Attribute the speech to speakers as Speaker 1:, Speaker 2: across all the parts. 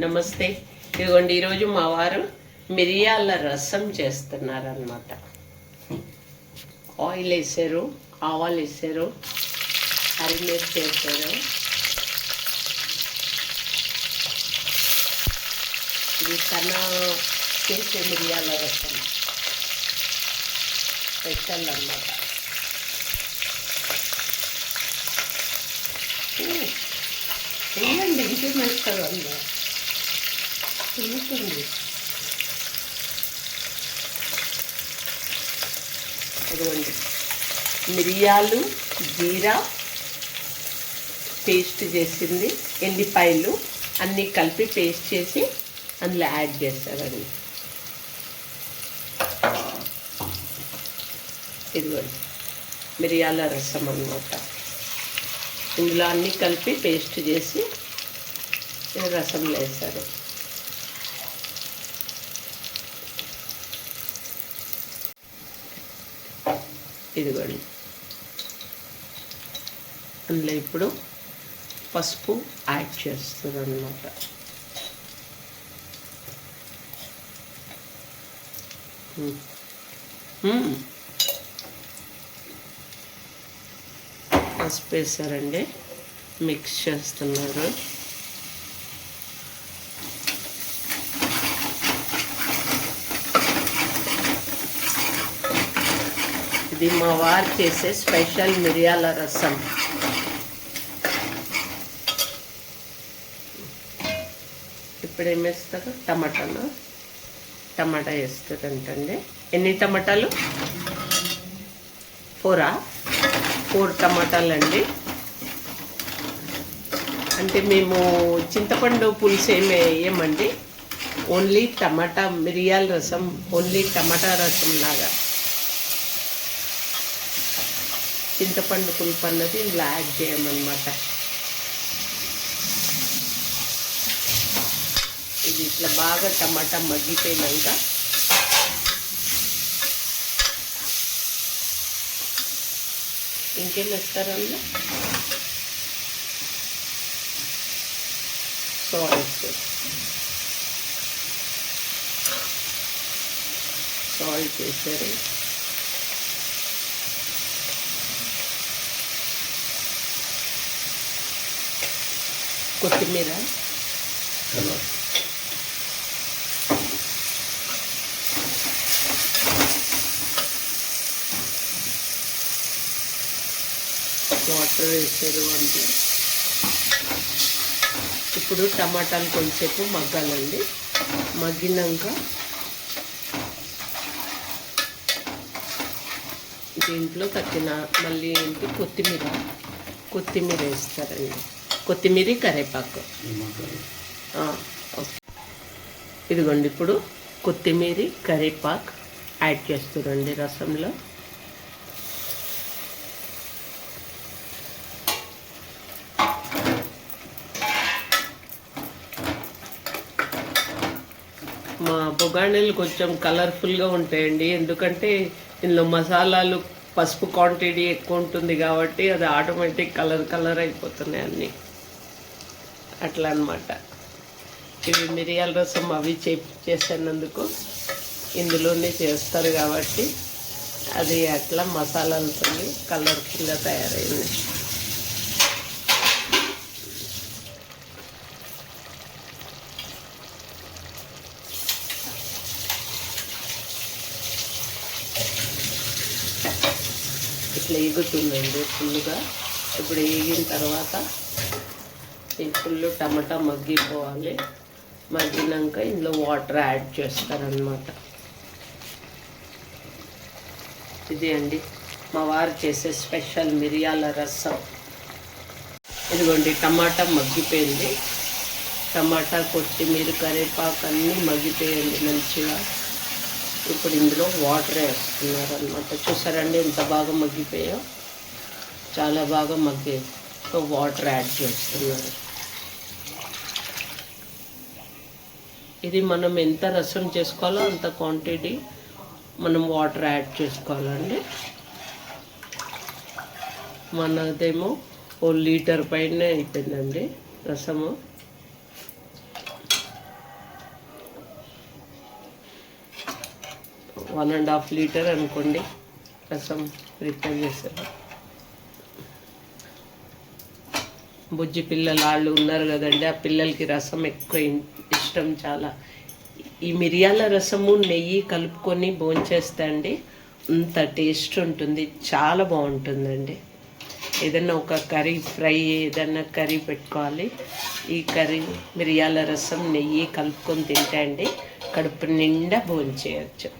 Speaker 1: నమస్తే. ఇదిగోండి ఈరోజు మా వారు మిరియాల రసం చేస్తున్నారనమాట. ఆయిల్ వేసారు, ఆవాలు వేసారు, అరిమిర్చి వేసారు. ఇది తన చేసే మిరియాల రసం స్పెషల్ అన్నమాట. వేయండి, ఇంకేం వేస్తారు అందులో తిరుగుతుంది. అదిగోండి మిరియాలు, జీరా పేస్ట్ చేసింది, ఎల్లిపాయలు అన్నీ కలిపి పేస్ట్ చేసి అందులో యాడ్ చేస్తారండి. ఇదిగోండి మిరియాల రసం అన్నమాట. ఇందులో అన్నీ కలిపి పేస్ట్ చేసి రసంలో వేస్తారు. ఇదిగోండి అందులో ఇప్పుడు పసుపు యాడ్ చేస్తారు అన్నమాట. పసుపు వేసారండి, మిక్స్ చేస్తున్నారు. ఇది మా వారు చేసే స్పెషల్ మిరియాల రసం. ఇప్పుడు ఏం వేస్తారు? టమాటా వేస్తారంటండి. ఎన్ని టమాటాలు? 4 టమాటాలు అండి. అంటే మేము చింతపండు పులుసు ఏమి వేయమండి, ఓన్లీ టమాటా మిరియాల రసం, ఓన్లీ టమాటా రసం లాగా. చింతపండు పులుపు అన్నది ఇందులో యాడ్ చేయమన్నమాట. ఇది ఇట్లా బాగా టమాటా మగ్గిపోయినాక ఇంకేం వేస్తారు అందులో? సాల్ట్ వేసారు. కొత్తిమీర, వాటర్ వేసారు. అంటే ఇప్పుడు టమాటాలు కొంచెంసేపు మగ్గాలండి. మగ్గినాక దీంట్లో తక్కిన మళ్ళీ ఏంటి కొత్తిమీర వేస్తారండి. కొత్తిమీర, కరివేపాకు. ఓకే, ఇదిగోండి ఇప్పుడు కొత్తిమీర, కరివేపాకు యాడ్ చేస్తారండి రసంలో. మా బొగాణీలు కొంచెం కలర్ఫుల్గా ఉంటాయండి, ఎందుకంటే ఇందులో మసాలాలు, పసుపు క్వాంటిటీ ఎక్కువ ఉంటుంది కాబట్టి అది ఆటోమేటిక్ కలర్ అయిపోతున్నాయి అన్నీ. అట్లా అన్నమాట. ఇవి మిరియాల రసం అవి చేసినందుకు ఇందులోనే చేస్తారు కాబట్టి అది అట్లా మసాలాలతో కలర్ఫుల్గా తయారైంది. ఇట్లా ఎగుతుందండి ఫుల్గా. ఇప్పుడు ఎగిన తర్వాత ఈ ఫుల్ టమాటా మగ్గిపోవాలి. మగ్గినాక ఇందులో వాటర్ యాడ్ చేస్తారనమాట. ఇది అండి మా వారు చేసే స్పెషల్ మిరియాల రసం. ఇదిగోండి టమాటా మగ్గిపోయింది. టమాటా, కొత్తిమీర, కరివేపాకు అన్నీ మగ్గిపోయింది మంచిగా. ఇప్పుడు ఇందులో వాటర్ వేస్తున్నారు అనమాట. చూసారండి ఎంత బాగా మగ్గిపోయో, చాలా బాగా మగ్గాయి. సో వాటర్ యాడ్ చేస్తున్నారు. ఇది మనం ఎంత రసం చేసుకోవాలో అంత క్వాంటిటీ మనం వాటర్ యాడ్ చేసుకోవాలండి. మనదేమో 1 లీటర్ పైన అయిపోయిందండి రసము. 1.5 లీటర్ అనుకోండి రసం ప్రిపేర్ చేశాను. బుజ్జి పిల్లలు వాళ్ళు ఉన్నారు కదండి, ఆ పిల్లలకి రసం ఎక్కువ ఇష్టం చాలా. ఈ మిరియాల రసము నెయ్యి కలుపుకొని భోంచేస్తే అండి అంత టేస్ట్ ఉంటుంది, చాలా బాగుంటుందండి. ఏదన్నా ఒక కర్రీ ఫ్రై ఏదన్నా కర్రీ పెట్టుకోవాలి, ఈ కర్రీ మిరియాల రసం నెయ్యి కలుపుకొని తింటే అండి కడుపు నిండా భోంచేయచ్చు.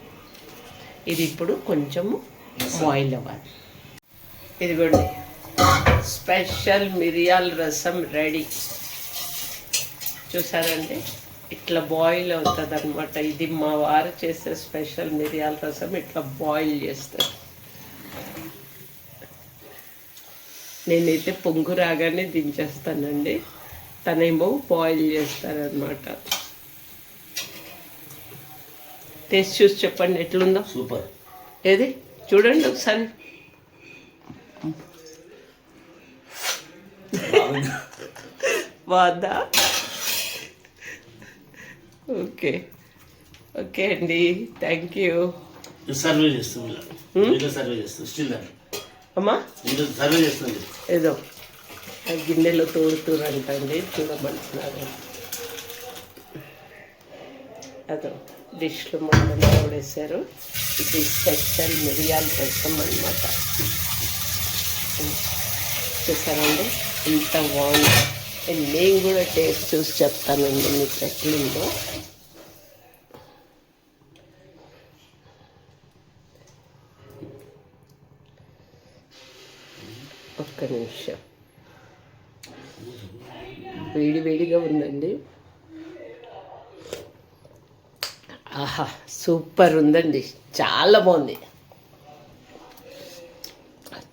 Speaker 1: ఇది ఇప్పుడు కొంచెము బాయిల్ అవ్వాలి. ఇదిగోండి స్పెషల్ మిరియాల రసం రెడీ. చూసారండి ఇట్లా బాయిల్ అవుతుంది అనమాట. ఇది మా వారు చేసే స్పెషల్ మిరియాల రసం, ఇట్లా బాయిల్ చేస్తారు. నేనైతే పొంగు రాగానే దించేస్తానండి, తనేమో బాయిల్ చేస్తారనమాట. టేస్ట్ చూసి చెప్పండి ఎట్లుందో.
Speaker 2: సూపర్.
Speaker 1: ఏది చూడండి ఒకసారి. బాగుందా? ఓకే ఓకే అండి, థ్యాంక్ యూ.
Speaker 2: సర్వే చేస్తుంది సర్వే చేస్తుంది స్టిల్
Speaker 1: అమ్మా,
Speaker 2: సర్వే చేస్తుంది.
Speaker 1: ఏదో గిన్నెలో తోడుతూరంటండి, చూడమంటున్నారు. అదో డిష్లో మొత్తం తోడేశారు. ఇది స్పెషల్ మిరియాల రసం అన్నమాట. చూసారండి ఇంత బాగుంది. నేను కూడా టేస్ట్ చూసి చెప్తానండి మీకు ఎట్లుందో. ఒక్క నిమిషం, వేడి వేడిగా ఉందండి. ఆహా సూపర్ ఉందండి, చాలా బాగుంది,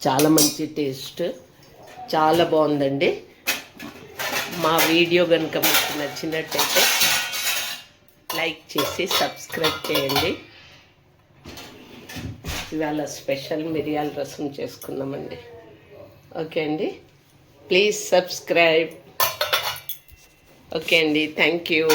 Speaker 1: చాలా మంచి టేస్ట్, చాలా బాగుందండి. మా వీడియో కనుక మీకు నచ్చినట్టయితే లైక్ చేసి సబ్స్క్రైబ్ చేయండి. ఇవాళ స్పెషల్ మిరియాల రసం చేసుకున్నామండి. ఓకే అండి, ప్లీజ్ సబ్స్క్రైబ్. ఓకే అండి, థ్యాంక్ యూ.